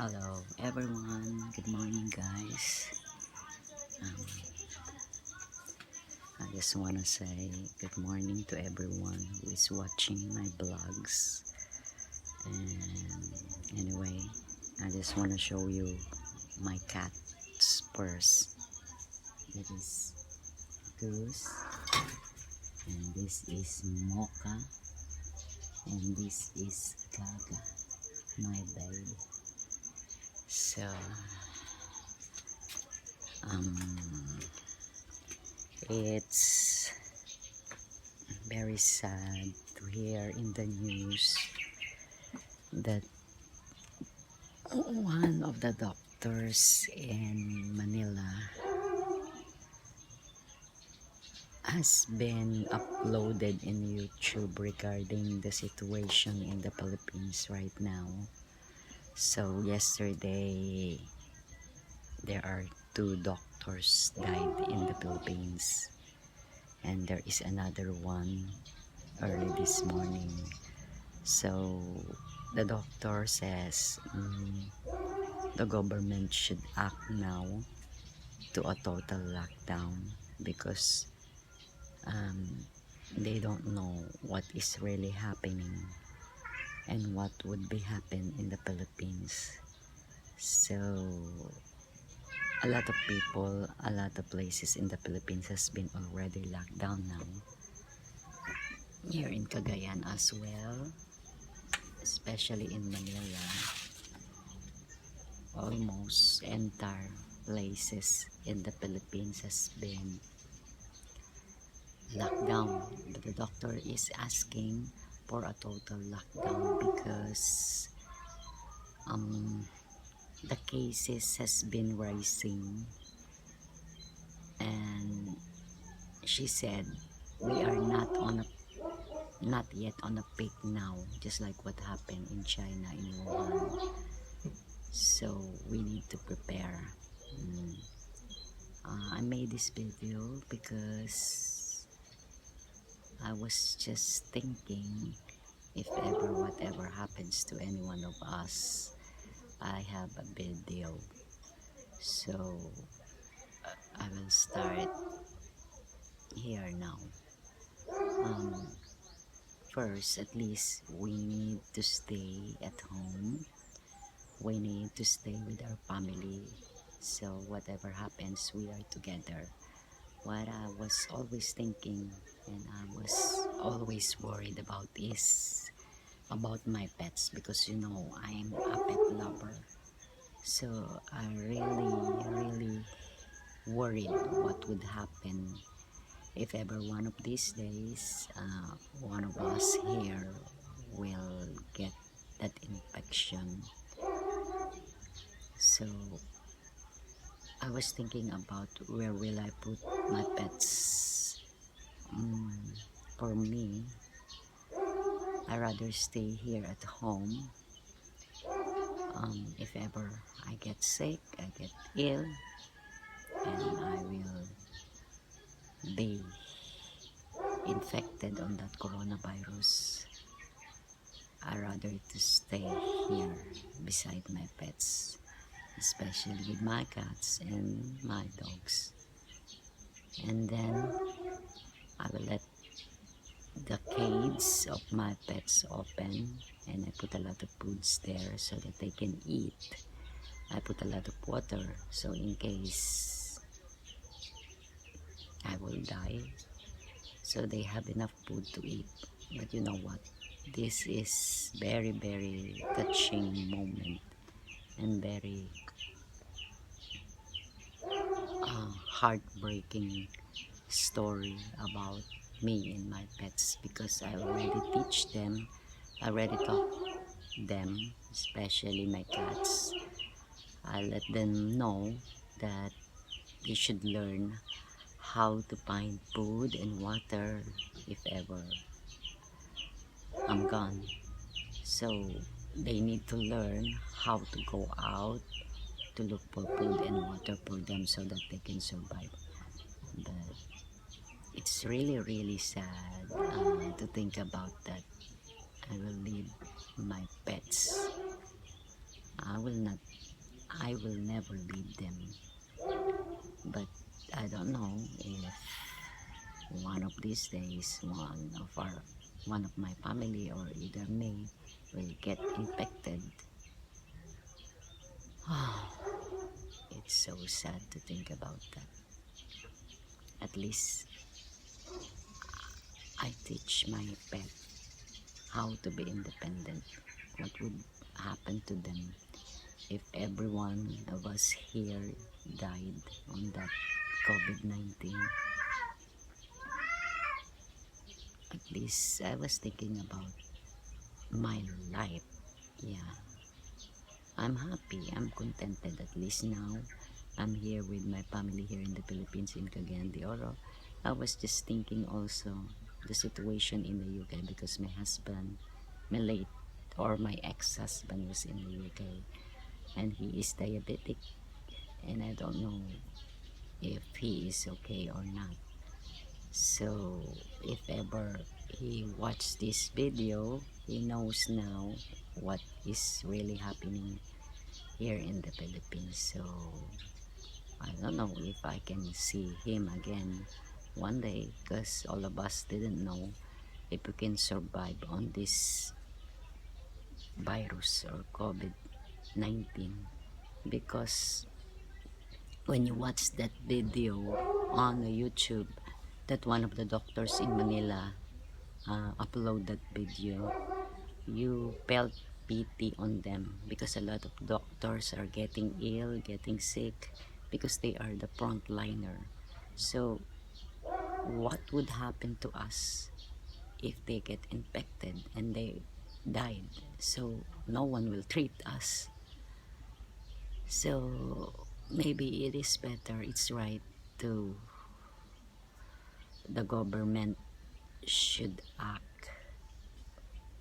Hello everyone, good morning guys. um, I just want to say good morning to everyone who is watching my vlogs. And anyway, I just want to show you my cat's purse. It is Goose, and this is Mocha, and this is Gaga, my baby. So um it's very sad to hear in the news that one of the doctors in Manila has been uploaded in YouTube regarding the situation in the Philippines right now. So yesterday there are two doctors died in the Philippines, and there is another one early this morning. So the doctor says the government should act now to a total lockdown because um, they don't know what is really happening and what would be happen in the Philippines. So a lot of people, a lot of places in the Philippines has been already locked down now. Here in Cagayan as well, especially in Manila, almost entire places in the Philippines has been lockdown. But the doctor is asking for a total lockdown because the cases has been rising, and she said we are not yet on a peak now, just like what happened in China, in Wuhan. So we need to prepare. Mm. I made this video because I was just thinking, if ever whatever happens to any one of us, I have a video. So I will start here now. First, at least we need to stay at home. We need to stay with our family. So whatever happens, we are together. What I was always thinking and I was always worried about is about my pets, because you know I'm a pet lover. So I really worried what would happen if ever one of these days one of us here will get that infection. So I was thinking about where will I put my pets. For me, I rather stay here at home. If ever I get sick, I get ill, and I will be infected on that coronavirus, I rather to stay here beside my pets, especially with my cats and my dogs. And then I will let the cage of my pets open, and I put a lot of foods there so that they can eat. I put a lot of water, so in case I will die, so they have enough food to eat. But you know what? This is very touching moment and very heartbreaking story about me and my pets, because I already teach them, I already taught them, especially my cats. I let them know that they should learn how to find food and water if ever I'm gone. So they need to learn how to go out to look for food and water for them so that they can survive. But it's really sad to think about that. I will leave my pets I will not, I will never leave them. But I don't know if one of these days one of my family or either me will get infected. It's so sad to think about that. At least I teach my pet how to be independent. What would happen to them if every one of us here died on that COVID-19? At least I was thinking about my life. Yeah, I'm happy, I'm contented. At least now I'm here with my family here in the Philippines, in Cagayan de Oro. I was just thinking also the situation in the UK because my husband, my late or my ex-husband was in the UK, and he is diabetic, and I don't know if he is okay or not. So if ever he watched this video, he knows now what is really happening here in the Philippines. So I don't know if I can see him again one day, because all of us didn't know if we can survive on this virus or COVID-19. Because when you watch that video on YouTube, that one of the doctors in Manila upload that video, you felt pity on them, because a lot of doctors are getting ill, getting sick, because they are the frontliner. So what would happen to us if they get infected and they died? So no one will treat us. So maybe it is better, it's right to the government should act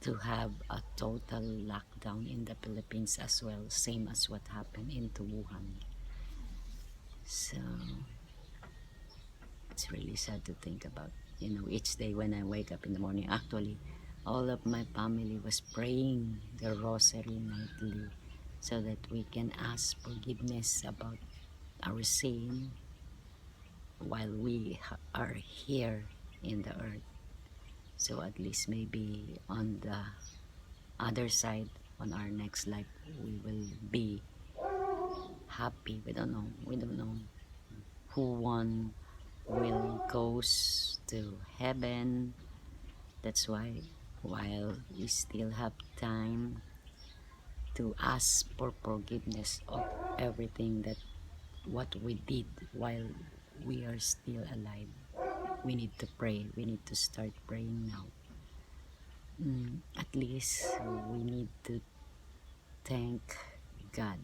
to have a total lockdown in the Philippines as well, same as what happened in Wuhan. So it's really sad to think about. Each day when I wake up in the morning, actually, all of my family was praying the rosary nightly so that we can ask forgiveness about our sin while we are here in the earth. So at least maybe on the other side, on our next life, we will be happy. We don't know. We don't know who one will goes to heaven. That's why while we still have time to ask for forgiveness of everything that what we did while we are still alive, we need to pray. We need to start praying now. At least we need to thank God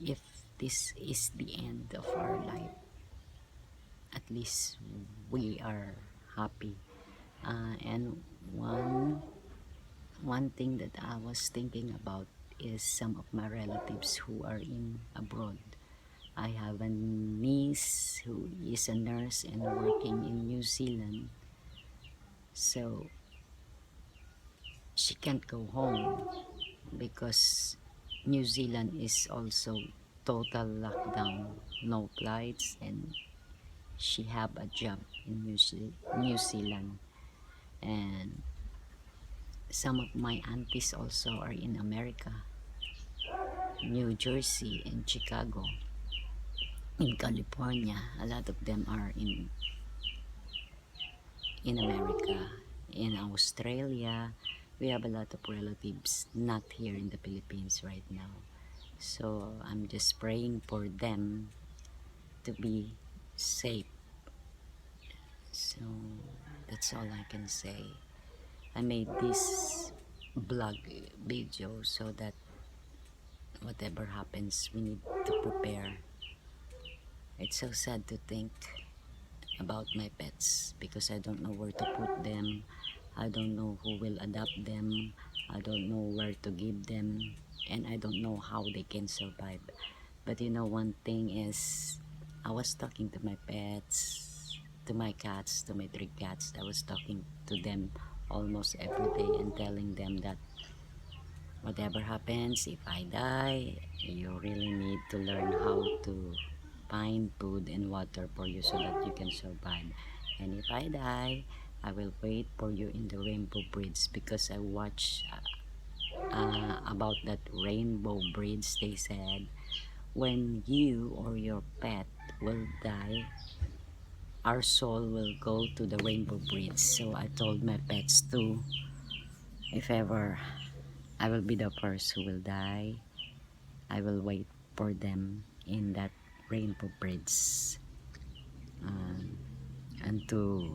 if this is the end of our life. At least we are happy. And one thing that I was thinking about is some of my relatives who are in abroad. I have a niece who is a nurse and working in New Zealand. So she can't go home because New Zealand is also total lockdown, no flights, and she have a job in New Zealand. And some of my aunties also are in America, New Jersey and Chicago. In California, a lot of them are in America. In Australia, we have a lot of relatives not here in the Philippines right now. So I'm just praying for them to be safe. So that's all I can say. I made this blog video so that whatever happens, we need to prepare. It's so sad to think about my pets because I don't know where to put them. I don't know who will adopt them. I don't know where to give them, and I don't know how they can survive. But one thing is, I was talking to my pets, to my cats, to my 3 cats. I was talking to them almost every day and telling them that Whatever happens, if I die, you really need to learn how to find food and water for you so that you can survive. And if I die, I will wait for you in the rainbow bridge, because I watched about that rainbow bridge. They said when you or your pet will die, our soul will go to the rainbow bridge. So I told my pets too, if ever I will be the first who will die, I will wait for them in that rainbow bridge. Um, and to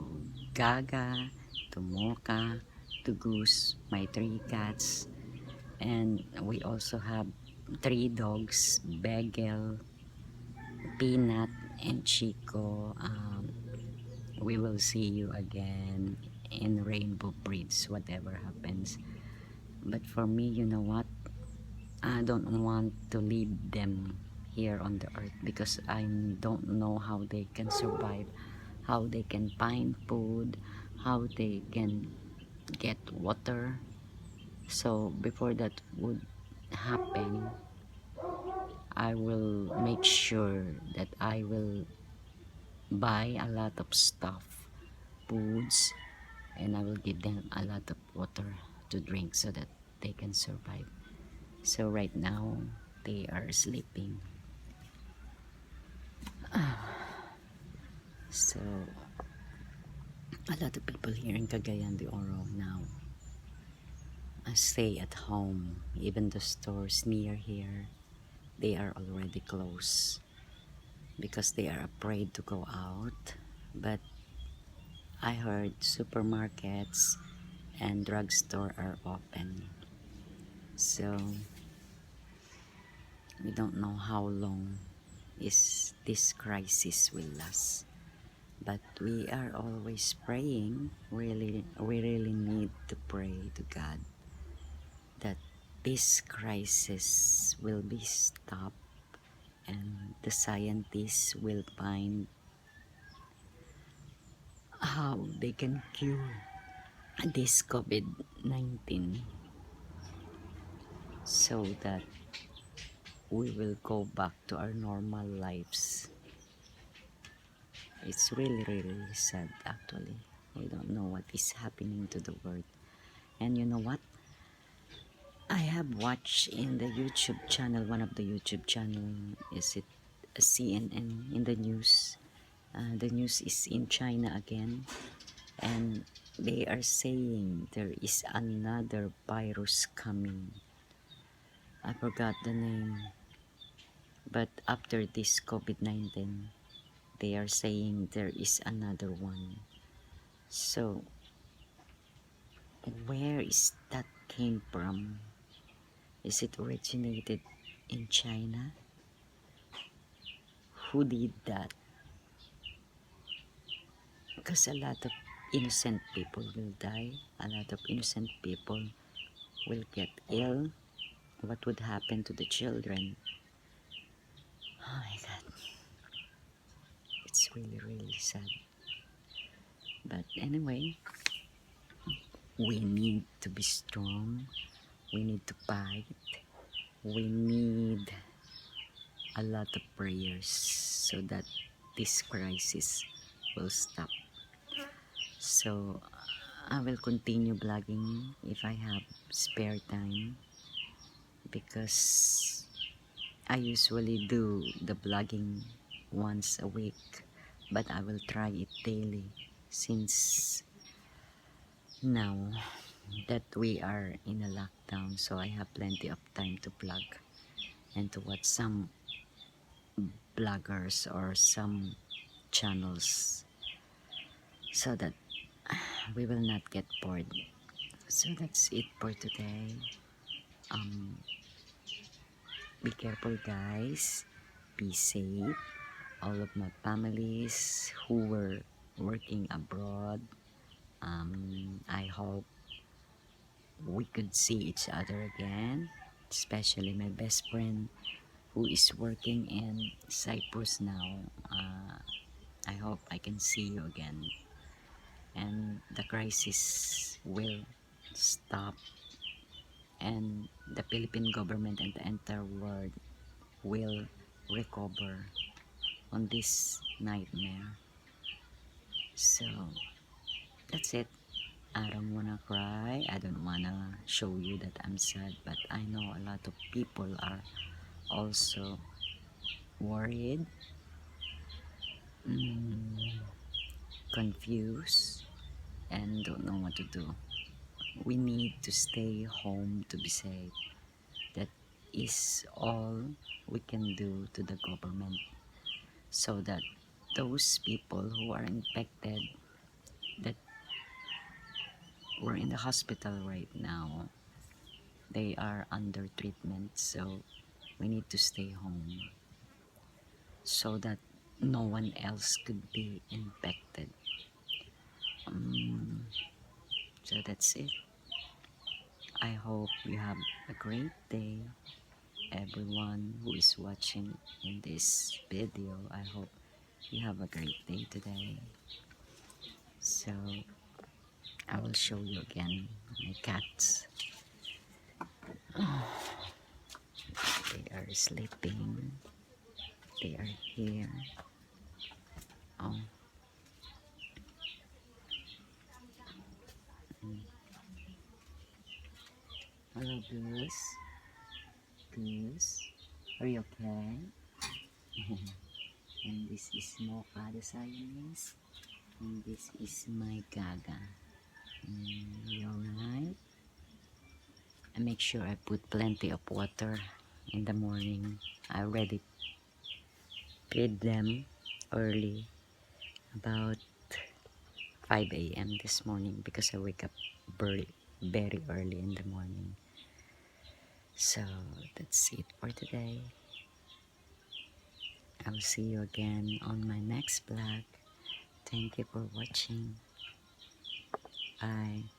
Gaga, to Mocha, to Goose, my 3 cats, and we also have 3 dogs, Bagel, Peanut, and Chico. We will see you again in Rainbow Bridge, whatever happens. But for me, you know what? I don't want to leave them here on the earth, because I don't know how they can survive, how they can find food, how they can get water. So before that would happen, I will make sure that I will buy a lot of stuff, foods, and I will give them a lot of water to drink so that they can survive. So right now they are sleeping. So a lot of people here in Cagayan de Oro now stay at home. Even the stores near here, they are already closed because they are afraid to go out. But I heard supermarkets and drugstore are open. So we don't know how long is this crisis will last. But we are always praying. We really need to pray to God that this crisis will be stopped and the scientists will find how they can cure this COVID-19, so that we will go back to our normal lives. It's really sad actually. We don't know what is happening to the world. And you know what? I have watched in the YouTube channel, one of the YouTube channel, is it a CNN in the news? The news is in China again, and they are saying there is another virus coming. I forgot the name, but after this COVID-19, they are saying there is another one. So where is that came from? Is it originated in China? Who did that? Because a lot of innocent people will die, a lot of innocent people will get ill. What would happen to the children? Oh my God, it's really sad. But anyway, we need to be strong, we need to fight, we need a lot of prayers so that this crisis will stop. So I will continue vlogging if I have spare time, because I usually do the vlogging once a week, but I will try it daily since now that we are in a lockdown, so I have plenty of time to vlog and to watch some bloggers or some channels, so that we will not get bored. So that's it for today. Be careful guys, be safe. All of my families who were working abroad, I hope we could see each other again, especially my best friend who is working in Cyprus now. I hope I can see you again and the crisis will stop and the Philippine government and the entire world will recover on this nightmare. So that's it. I don't wanna cry. I don't wanna show you that I'm sad, but I know a lot of people are also worried, mm, confused, and don't know what to do. We need to stay home to be safe. That is all we can do to the government, so that those people who are infected, that were in the hospital right now, they are under treatment. So we need to stay home so that no one else could be infected. um, so that's it. I hope you have a great day, everyone who is watching in this video. I hope you have a great day today. So I will show you again my cats. They are sleeping. They are here. Oh, hello, Goose. Goose, are you okay? And this is Mocha the Siamese. And this is my Gaga. You alright? I make sure I put plenty of water in the morning. I already feed them early, about 5 a.m. this morning, because I wake up very early in the morning. So that's it for today. I'll see you again on my next vlog. Thank you for watching. Bye.